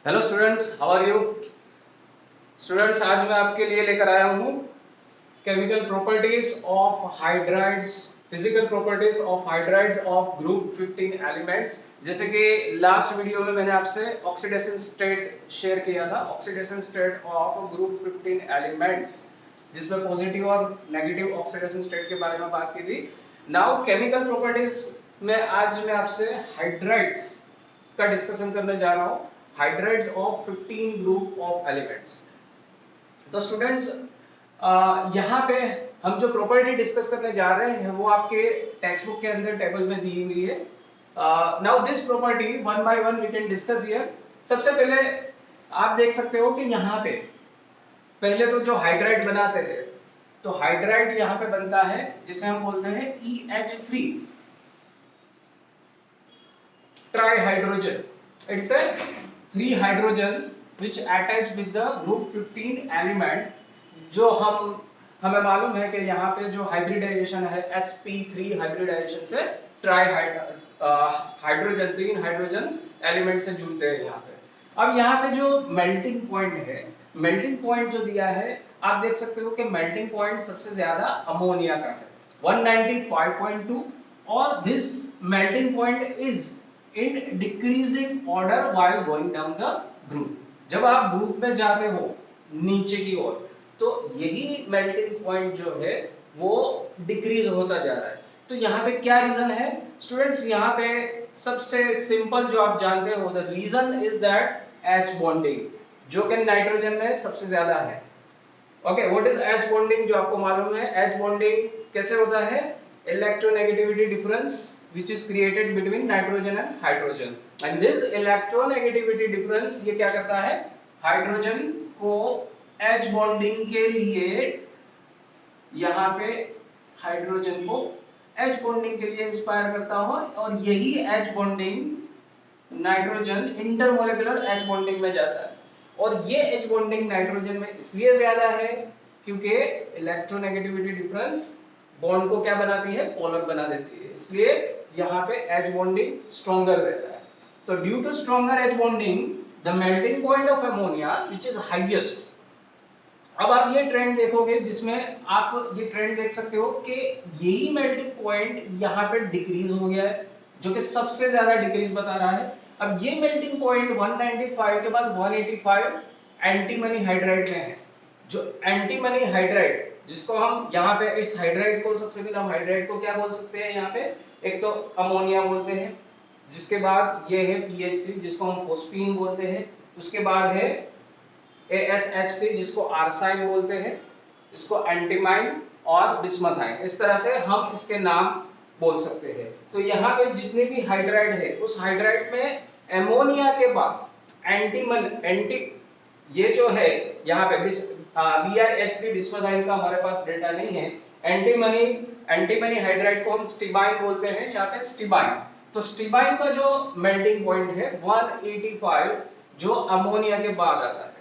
Hello students, how are you? Students, आज मैं आपके लिए लेकर आया हूँ chemical properties of hydrides, physical properties of hydrides of group 15 elements. जैसे कि लास्ट वीडियो में मैंने आपसे ऑक्सीडेशन स्टेट शेयर किया था, oxidation state of group 15 elements, जिसमें पॉजिटिव और नेगेटिव ऑक्सीडेशन स्टेट के बारे में बात की थी। नाउ केमिकल प्रॉपर्टीज में आज मैं आपसे हाइड्राइड्स का डिस्कशन करने जा रहा हूँ, hydrides of 15 group of elements. तो स्टूडेंट्स, यहाँ पे हम जो प्रॉपर्टी डिस्कस करने जा रहे हैं वो आपके टेक्स्ट बुक के अंदर टेबल में दी हुई है। Now this property one by one we can discuss here. सबसे पहले आप देख सकते हो कि यहाँ पे पहले तो जो हाइड्राइड बनाते हैं, तो हाइड्राइड यहाँ पे बनता है जिसे हम बोलते हैं EH3 trihydrogen. It's a 3 hydrogen which attach with the group 15 element। जो हमें मालूम है कि यहाँ पे जो हाइब्रिडाइजेशन है sp3 हाइब्रिडाइजेशन से हाइड्रोजन 3 हाइड्रोजन एलिमेंट से जुड़ते हैं यहाँ पे। अब यहाँ पे जो मेल्टिंग पॉइंट है, मेल्टिंग पॉइंट जो दिया है आप देख सकते हो कि मेल्टिंग पॉइंट सबसे ज्यादा अमोनिया का है 195.2, और this melting point is in decreasing order while going down the group. जब आप ग्रुप में जाते हो नीचे की ओर, तो यही मेल्टिंग पॉइंट जो है वो डिक्रीज होता जा रहा है। तो यहाँ पे क्या रीजन है स्टूडेंट्स? यहाँ पे सबसे सिंपल जो आप जानते हो, the reason is that H bonding, जो कि नाइट्रोजन में सबसे ज्यादा है। Okay, what is H bonding? जो आपको मालूम है H बॉन्डिंग कैसे होता है? Electronegativity difference which is created between nitrogen and hydrogen, and this electronegativity difference ये क्या करता है? हाइड्रोजन को H बॉन्डिंग के लिए, यहाँ पे हाइड्रोजन को H बॉन्डिंग के लिए इंस्पायर करता हो, और यही H bonding nitrogen intermolecular H bonding में जाता है। और ये H बॉन्डिंग नाइट्रोजन में इसलिए ज्यादा है क्योंकि इलेक्ट्रोनेगेटिविटी डिफरेंस बॉन्ड को क्या बनाती है? पोलर बना देती है, इसलिए यहाँ पे H बॉन्डिंग स्ट्रॉन्गर रहता है। तो due to stronger H bonding the melting point of ammonia which is highest. अब आप ये ट्रेंड देखोगे जिसमें आप ये ट्रेंड देख सकते हो कि यही मेल्टिंग पॉइंट यहाँ पे डिक्रीज हो गया है, जो कि सबसे ज्यादा डिक्रीज बता रहा है। अब ये मेल्टिंग पॉइंट 195 के बाद 185 एंटीमनी हाइड्राइड में है। जो एंटीमनी हाइड्राइड, जिसको हम यहाँ पे इस हाइड्राइड को, सबसे पहले हम हाइड्राइड को क्या बोल सकते हैं? यहाँ पे एक तो अमोनिया बोलते हैं, जिसके बाद ये है PH3 जिसको हम फोस्फीन बोलते हैं, उसके बाद है ASH3 जिसको आर्साइन बोलते हैं, इसको एंटीमाइन और बिस्मथाइन, इस तरह से हम इसके नाम बोल सकते हैं। तो यहाँ पे जितने भी हाइड्राइड है, उस हाइड्राइड में एमोनिया के बाद एंटी ये जो है यहाँ पे BiH3 बिस्मथाइन का हमारे पास डेटा नहीं है। एंटीमनी हाइड्राइड को हम स्टिबाइन बोलते हैं, यहाँ पे स्टिबाइन। तो स्टिबाइन का जो मेल्टिंग पॉइंट है 185, जो अमोनिया के बाद आता है।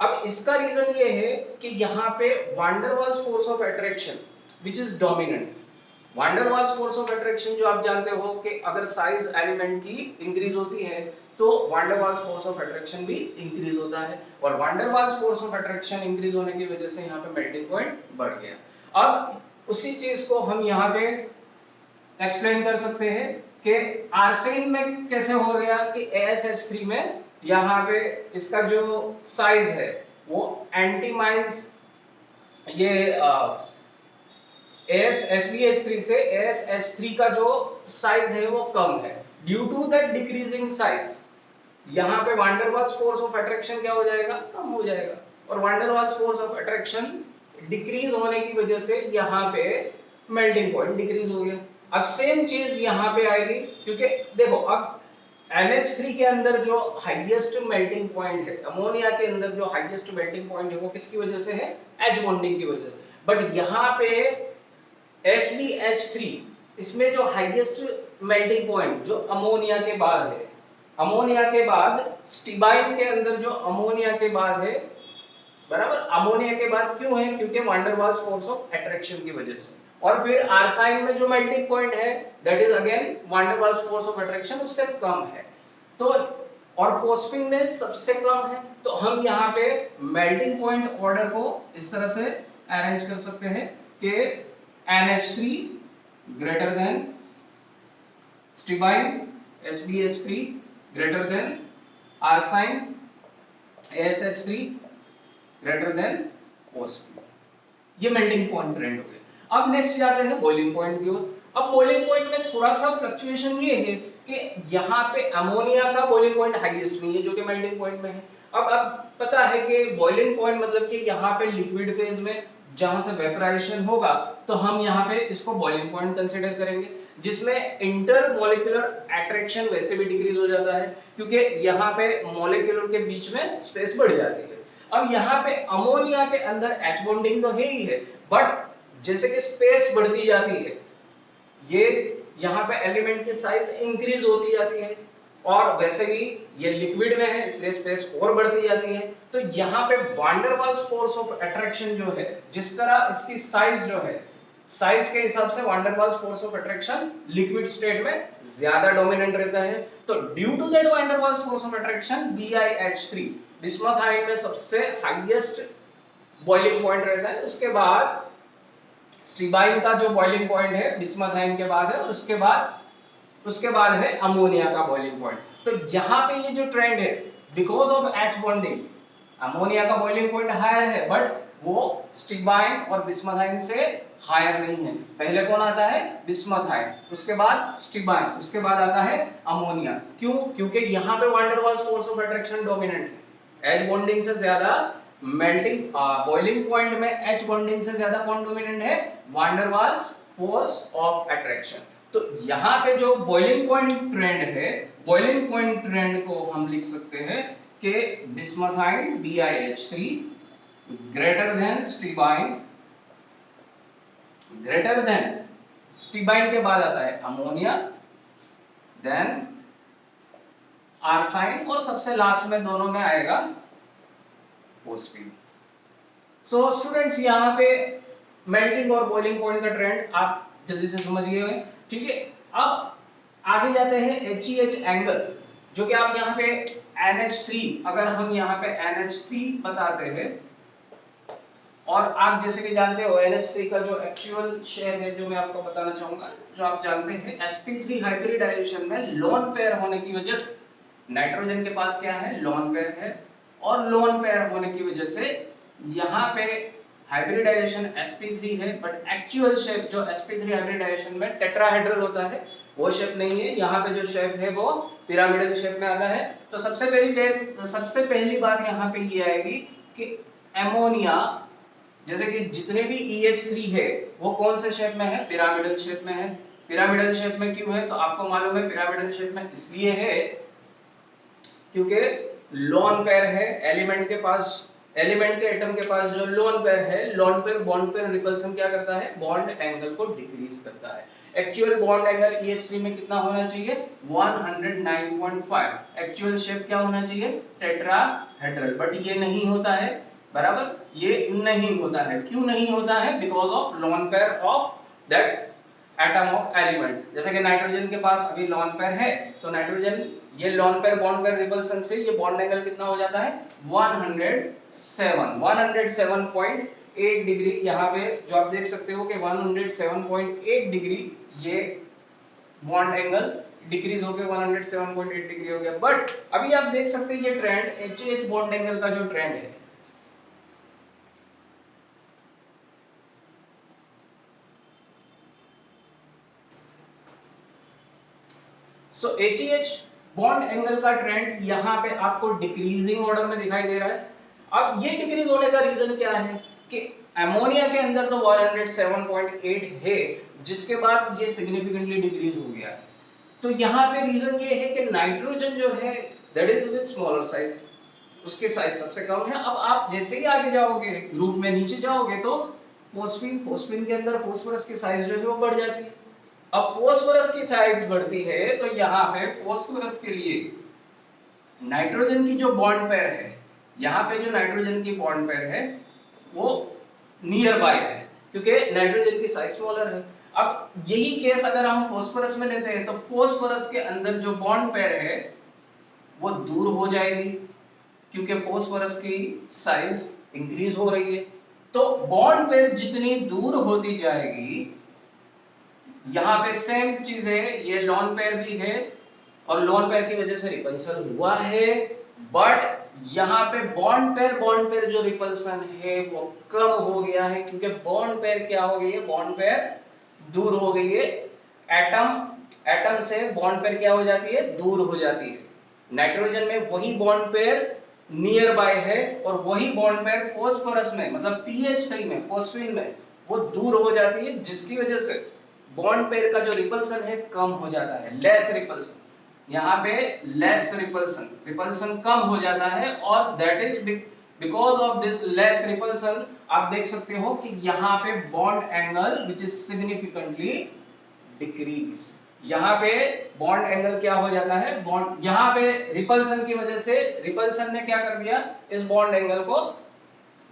अब इसका रीजन ये है कि यहाँ पे van der Waals force of attraction which is dominant. Van der Waals force of attraction जो आप जानते हो कि अगर साइज एलिमेंट की इंक्रीज होती है तो van der Waals force of attraction भी इंक्रीज होता है, और van der Waals force of attraction increase होने की वजह से यहाँ पे मेल्टिंग पॉइंट बढ़ गया। अब उसी चीज को हम यहाँ पे एक्सप्लेन कर सकते हैं कि आर्सेन में कैसे हो गया कि ASH3 में यहाँ पे इसका जो साइज है वो एंटीमाइंस, ये SbH3 से ASH3 का जो साइज है वो कम है। Due to that decreasing size, यहाँ पे van der Waals force of attraction क्या हो जाएगा? कम हो जाएगा, और van der Waals force of attraction decrease होने की वजह से यहाँ पे मेल्टिंग पॉइंट डिक्रीज हो गया। अब सेम चीज यहाँ पे आएगी, क्योंकि देखो अब NH3 के अंदर जो हाईएस्ट मेल्टिंग पॉइंट है, अमोनिया के अंदर जो हाईएस्ट मेल्टिंग पॉइंट है वो किसकी वजह से है? H बॉन्डिंग की वजह से। बट यहाँ पे SbH3, इसमें जो हाईएस्ट मेल्टिंग पॉइंट जो अमोनिया के बाद है, अमोनिया के बाद स्टिबाइन के अंदर जो अमोनिया के बाद है, बराबर, अमोनिया के बाद क्यों है? क्योंकि van der Waals force of attraction की वजह से। और फिर आर्साइन में जो मेल्टिंग पॉइंट है that is again van der Waals force of attraction उससे कम है। तो और फोस्फिन में सबसे कम है, तो हम यहाँ पे मेल्टिंग पॉइंट ऑर्डर को इस तरह से अरेंज कर सकते हैं कि NH3 greater than stibine, SbH3 greater than arsine, ASH3 greater than phosphine. ये मेल्टिंग पॉइंट ट्रेंड हो गया। अब नेक्स्ट जाते हैं बॉइलिंग पॉइंट की ओर। अब बॉइलिंग पॉइंट में थोड़ा सा फ्लक्चुएशन ये है कि यहाँ पे अमोनिया का बॉइलिंग पॉइंट हाईएस्ट नहीं है जो कि मेल्टिंग पॉइंट में है। अब पता है कि बॉइलिंग पॉइंट मतलब कि यहाँ पे लिक्विड फेज में जहां से वेपराइजेशन होगा तो हम यहाँ पे इसको बॉइलिंग पॉइंट कंसीडर करेंगे, जिसमें इंटरमोलिकुलर अट्रैक्शन वैसे भी डिक्रीज हो जाता है क्योंकि यहाँ पे मॉलिक्यूल के बीच में स्पेस बढ़ जाती है। अब यहाँ पे अमोनिया के अंदर H बॉन्डिंग तो है ही है, बट जैसे कि स्पेस बढ़ती जाती है, ये यहाँ पे एलिमेंट की साइज इंक्रीज होती जाती है और वैसे भी ये लिक्विड में है इसलिए स्पेस और बढ़ती जाती है। तो यहाँ पे van der Waals force of attraction जो है, जिस तरह इसकी साइज जो है, साइज के हिसाब से van der Waals force of attraction liquid state में ज्यादा डोमिनेंट रहता है। तो due to that van der Waals force of attraction BiH3 bismuth ion में सबसे हाईएस्ट बॉइलिंग पॉइंट रहता है। उसके बाद स्ट्रिबाइन का जो बॉइलिंग पॉइंट है बिस्मथ आयन के बाद है, और उसके बाद है अमोनिया का बॉइलिंग पॉइंट। तो यहाँ पे ये जो ट्रेंड है because of H bonding, ammonia का बॉइलिंग पॉइंट हायर है बट वो स्ट्रिबाइन और बिस्मथ आयन से हायर नहीं है। पहले कौन आता है? बिस्मथ आयन, उसके बाद स्ट्रिबाइन, उसके बाद आता है अमोनिया। क्यों? क्योंकि यहाँ पे van der Waals force of attraction dominant है। H बॉन्डिंग से ज्यादा मेल्टिंग बॉइलिंग पॉइंट में H बॉन्डिंग से ज्यादा कौन डोमिनेंट है? Van der Waals force of attraction. तो यहाँ पे जो बॉइलिंग पॉइंट ट्रेंड है, बॉइलिंग पॉइंट ट्रेंड को हम लिख सकते हैं कि bismuth ion BiH3 greater than stibine, greater than stibine के बाद आता है अमोनिया, देन आर्साइन और सबसे लास्ट में दोनों में आएगा फोस्फिन। सो स्टूडेंट्स यहाँ पे मेल्टिंग और बॉइलिंग पॉइंट का ट्रेंड आप जल्दी से समझ गए होंगे, ठीक है। अब आगे जाते हैं HEH एंगल, जो कि आप यहाँ पे NH3, अगर हम यहाँ पे NH3 बताते हैं और आप जैसे कि जानते हो NH3 का जो एक्चुअल शेप है जो मैं आपको बताना चाहूंगा, जो आप जानते हैं sp3 हाइब्रिडाइजेशन में लोन पेयर होने की वजह से नाइट्रोजन के पास क्या है? लोन पेयर है, और लोन पेयर होने की वजह से यहाँ पे हाइब्रिडाइजेशन sp3 है बट एक्चुअल शेप जो sp3 हाइब्रिडाइजेशन में टेट्राहेड्रल होता है वो शेप नहीं है। यहाँ पे जो शेप है वो पिरामिडल शेप में आता है। तो सबसे पहली बात यहाँ पे ये आएगी कि एमोनिया जैसे कि जितने भी EH3 है वो कौन से शेप में है? पिरामिडल शेप में है। पिरामिडल शेप में क्यों है? तो आपको मालूम है पिरामिडल शेप में इसलिए है क्योंकि लोन पेयर है एलिमेंट के पास, एलिमेंट के एटम के पास जो लोन पेयर है, lone pair bond pair repulsion क्या करता है? बॉन्ड एंगल को डिक्रीज करता है। एक्चुअल बॉन्ड एंगल EH3 में कितना होना चाहिए? 109.5। एक्चुअल शेप क्या होना चाहिए? टेट्राहेड्रल, बट ये नहीं होता है, बराबर, ये नहीं होता है। क्यों नहीं होता है? Because of lone pair of that atom of element. जैसे कि नाइट्रोजन के पास अभी लोन पेयर है तो नाइट्रोजन ये lone pair bond pair repulsion से ये बॉन्ड एंगल कितना हो जाता है? 107.8 डिग्री। यहाँ पे जो आप देख सकते हो कि 107.8 डिग्री ये बॉन्ड एंगल डिक्रीज होकर 107.8 डिग्री हो गया। बट अभी आप देख सकते हैं ये ट्रेंड HH बॉन्ड एंगल का जो ट्रेंड है, सो HH बॉन्ड एंगल का ट्रेंड यहाँ पे आपको डिक्रीजिंग ऑर्डर में दिखाई दे रहा है। अब ये डिक्रीज होने का रीजन क्या है कि अमोनिया के अंदर तो 107.8 है, जिसके बाद ये सिग्निफिकेंटली डिक्रीज हो गया है। तो यहाँ पे रीजन ये है कि नाइट्रोजन जो है that is with smaller size, उसकी साइज सबसे कम है। अब आप जैसे ही आगे जाओगे ग्रुप में नीचे जाओगे तो फोस्फिन के अंदर फोस्फोरस की साइज जो है वो बढ़ जाती है। अब फोस्फोरस की साइज बढ़ती है तो यहाँ पे फोस्फोरस के लिए नाइट्रोजन की जो बॉन्ड पेयर है, यहाँ पे जो नाइट्रोजन की बॉन्ड पेयर है वो नियर बाय है क्योंकि नाइट्रोजन की साइज स्मॉलर है। अब यही केस अगर हम फोस्फोरस में लेते हैं तो फोस्फोरस के अंदर जो बॉन्ड पेयर है वो दूर हो जाएगी क्योंकि फास्फोरस की साइज इंक्रीज हो रही है। तो बॉन्ड पेयर जितनी दूर होती जाएगी, यहां पे सेम चीज है, ये लोन पेयर भी है और लोन पेयर की वजह से रिपल्सन हुआ है, बट यहां पे बॉन्ड पेयर जो रिपल्सन है वो कम हो गया है क्योंकि बॉन्ड पेयर क्या हो गई है, बॉन्ड पेयर दूर हो गई है। एटम से बॉन्ड पेयर क्या हो जाती है, दूर हो जाती है। नाइट्रोजन में वही बॉन्ड पेयर नियर बाय है और वही बॉन्ड पेयर फास्फोरस में मतलब PH3 में फॉस्फीन में वो दूर हो जाती है, जिसकी वजह से बॉन्ड पेयर का जो रिपल्सन है कम हो जाता है, लेस रिपल्सन। यहाँ पे लेस रिपल्सन कम हो जाता है और that is because of this less repulsion आप देख सकते हो कि यहाँ पे bond angle which is significantly decrease. यहाँ पे बॉन्ड एंगल क्या हो जाता है, बॉन्ड यहाँ पे रिपल्सन की वजह से रिपल्सन ने क्या कर दिया, इस बॉन्ड एंगल को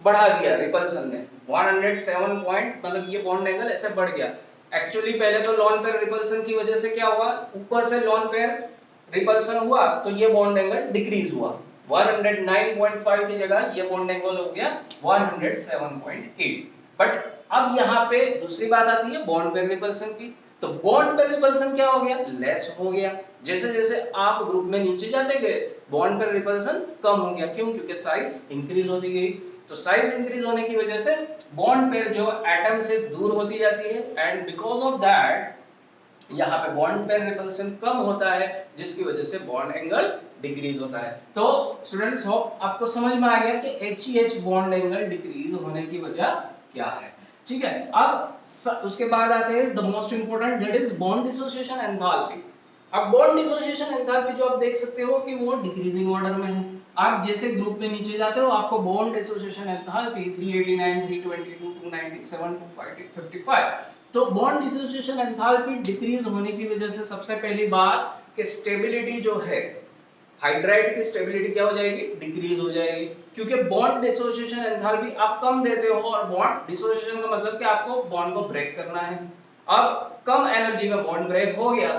बढ़ा दिया। रिपल्सन ने 107 पॉइंट मतलब ये बॉन्ड एंगल ऐसे बढ़ गया। एक्चुअली पहले तो लॉन पेयर रिपल्सन की वजह से क्या हुआ, ऊपर से लॉन पेयर रिपल्सन हुआ तो ये बॉन्ड एंगल डिक्रीज हुआ। 109.5 की जगह ये बॉन्ड एंगल हो गया 107.8। बट अब यहाँ पे दूसरी बात आती है बॉन्ड पेयर रिपल्सन की। तो बॉन्ड पेयर रिपल्सन क्या हो गया, लेस हो गया। जैसे जैसे आप ग्रुप में नीचे जाते गए बॉन्ड पेयर रिपल्सन कम हो गया। क्यों, क्योंकि साइज इंक्रीज होती गई। तो साइज इंक्रीज होने की वजह से बॉन्ड पेयर जो एटम से दूर होती जाती है एंड बिकॉज ऑफ दैट यहाँ पे बॉन्ड पेयर रिपल्सन कम होता है, जिसकी वजह से बॉन्ड एंगल डिक्रीज होता है। तो स्टूडेंट्स होप आपको समझ में आ गया कि HEH बॉन्ड एंगल डिक्रीज होने की वजह क्या है। ठीक है, अब उसके बाद आते हैं the most important, that is bond dissociation enthalpy. अब बॉन्ड डिसोसिएशन एंथैल्पी जो आप देख सकते हो कि वो डिक्रीजिंग ऑर्डर में है। आप जैसे ग्रुप में नीचे जाते हो आपको बॉन्ड डिसोसिएशन एंथैल्पी 389, 322, 297, 255। तो बॉन्ड डिसोसिएशन एंथैल्पी डिक्रीज होने की वजह से सबसे पहली बात कि स्टेबिलिटी जो है, हाइड्राइड की स्टेबिलिटी क्या हो जाएगी, डिक्रीज हो जाएगी। क्योंकि बॉन्ड डिसोसिएशन एंथैल्पी आप कम देते हो और बॉन्ड डिसोसिएशन का मतलब कि आपको बॉन्ड को ब्रेक करना है। अब कम एनर्जी में बॉन्ड ब्रेक हो गया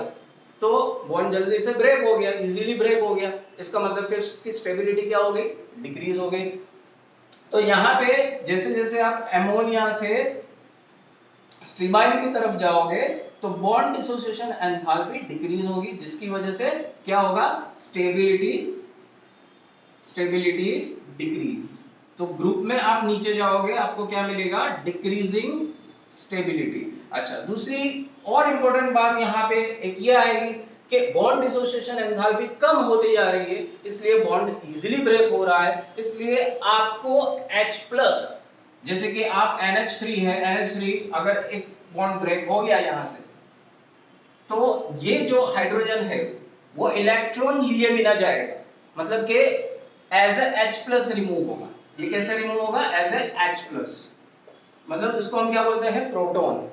तो बॉन्ड जल्दी से ब्रेक हो गया, इजीली ब्रेक हो गया, इसका मतलब कि उसकी स्टेबिलिटी क्या हो गई, डिक्रीज हो गई। तो यहाँ पे जैसे जैसे आप एमोनिया से स्ट्रीमाइन की तरफ जाओगे तो बॉन्ड डिसोसिएशन एंथैल्पी डिक्रीज होगी, जिसकी वजह से क्या होगा, स्टेबिलिटी डिक्रीज। तो ग्रुप में आप नीचे जाओगे आपको क्या मिलेगा, डिक्रीजिंग स्टेबिलिटी। अच्छा, दूसरी और इंपॉर्टेंट बात यहाँ पे एक ये आएगी कि बॉन्ड डिसोसिएशन एंथैल्पी कम होती जा रही है, इसलिए बॉन्ड इजीली ब्रेक हो रहा है। इसलिए आपको H+ जैसे कि आप NH3 है, NH3 अगर एक बॉन्ड ब्रेक हो गया यहां से तो ये जो हाइड्रोजन है वो इलेक्ट्रॉन लिए बिना जाएगा, मतलब कि एज ए H+ रिमूव होगा। ये कैसे रिमूव होगा, एज ए H+, मतलब इसको हम क्या बोलते हैं, प्रोटॉन।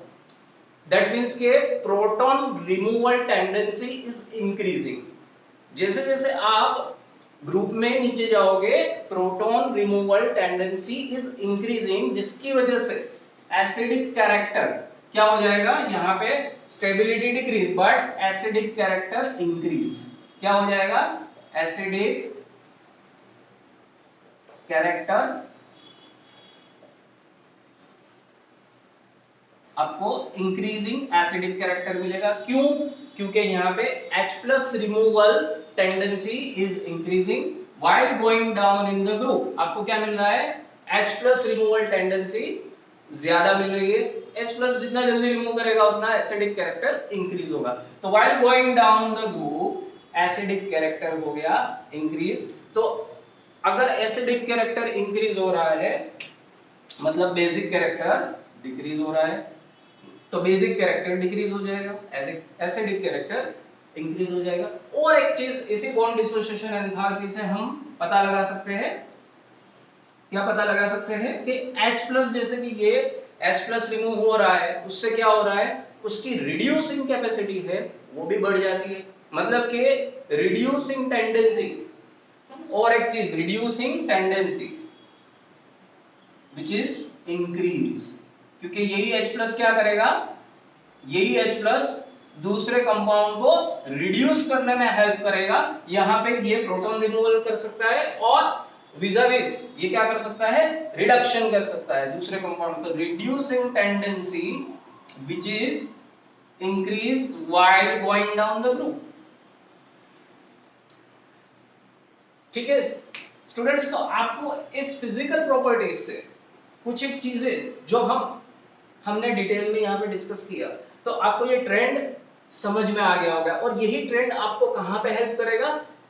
दैट मींस के proton removal tendency is increasing. जैसे जैसे आप ग्रुप में नीचे जाओगे proton removal tendency is increasing, जिसकी वजह से एसिडिक कैरेक्टर क्या हो जाएगा, यहाँ पे stability decrease but acidic character increase. क्या हो जाएगा, एसिडिक कैरेक्टर आपको इंक्रीजिंग एसिडिक कैरेक्टर मिलेगा। क्यों, क्योंकि यहाँ पे H+ removal tendency is increasing while going down in the group. आपको क्या मिल रहा है, H+ रिमूवल टेंडेंसी ज्यादा मिल रही है। H+ जितना जल्दी रिमूव करेगा उतना एसिडिक कैरेक्टर इंक्रीज होगा। तो while going down the group acidic character हो गया इंक्रीज। तो अगर एसिडिक कैरेक्टर इंक्रीज हो रहा है मतलब बेसिक कैरेक्टर डिक्रीज हो रहा है, तो बेसिक कैरेक्टर डिक्रीज हो जाएगा, एसिडिक कैरेक्टर इंक्रीज हो जाएगा। और एक चीज इसी बॉन्ड डिसोसिएशन एंथैल्पी से हम पता लगा सकते हैं, क्या पता लगा सकते हैं कि H+ जैसे कि ये H+ रिमूव हो रहा है उससे क्या हो रहा है, उसकी रिड्यूसिंग कैपेसिटी है वो भी बढ़ जाती है, मतलब कि रिड्यूसिंग टेंडेंसी। और एक चीज reducing tendency which is increase, क्योंकि यही H+ क्या करेगा, यही H+ दूसरे कंपाउंड को रिड्यूस करने में हेल्प करेगा। यहाँ पे ये प्रोटॉन रिमूवल कर सकता है और विजाविस ये क्या कर सकता है, रिडक्शन कर सकता है दूसरे कंपाउंड को, reducing tendency which is increase while going down the group. ठीक है स्टूडेंट्स, तो आपको इस फिजिकल प्रॉपर्टीज से कुछ एक चीजें जो हमने डिटेल में यहाँ पे डिस्कस किया, तो आपको ये ट्रेंड समझ में आ गया होगा और यही ट्रेंड आपको कहाँ पे हेल्प करेगा,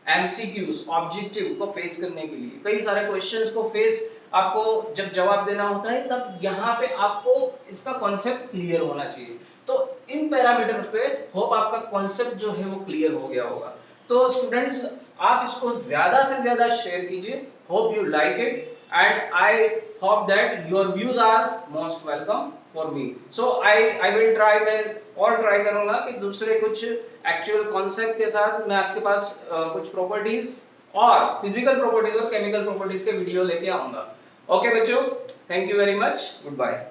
एमसीक्यूज ऑब्जेक्टिव को फेस करने के लिए, कई सारे क्वेश्चंस को फेस आपको जब जवाब देना होता है तब यहाँ पे आपको इसका कॉन्सेप्ट क्लियर होना चाहिए। तो इन पैरामीटर्स पे होप आपका कॉन्सेप्ट जो है वो क्लियर हो गया होगा। तो स्टूडेंट्स आप इसको ज्यादा से ज्यादा शेयर कीजिए, hope you like it and I hope that your views are most welcome for me. So I will try, मैं और ट्राई करूंगा कि दूसरे कुछ एक्चुअल कॉन्सेप्ट के साथ मैं आपके पास कुछ प्रॉपर्टीज और फिजिकल प्रॉपर्टीज और केमिकल प्रॉपर्टीज के वीडियो लेके आऊंगा। ओके बच्चों, thank you very much, good bye.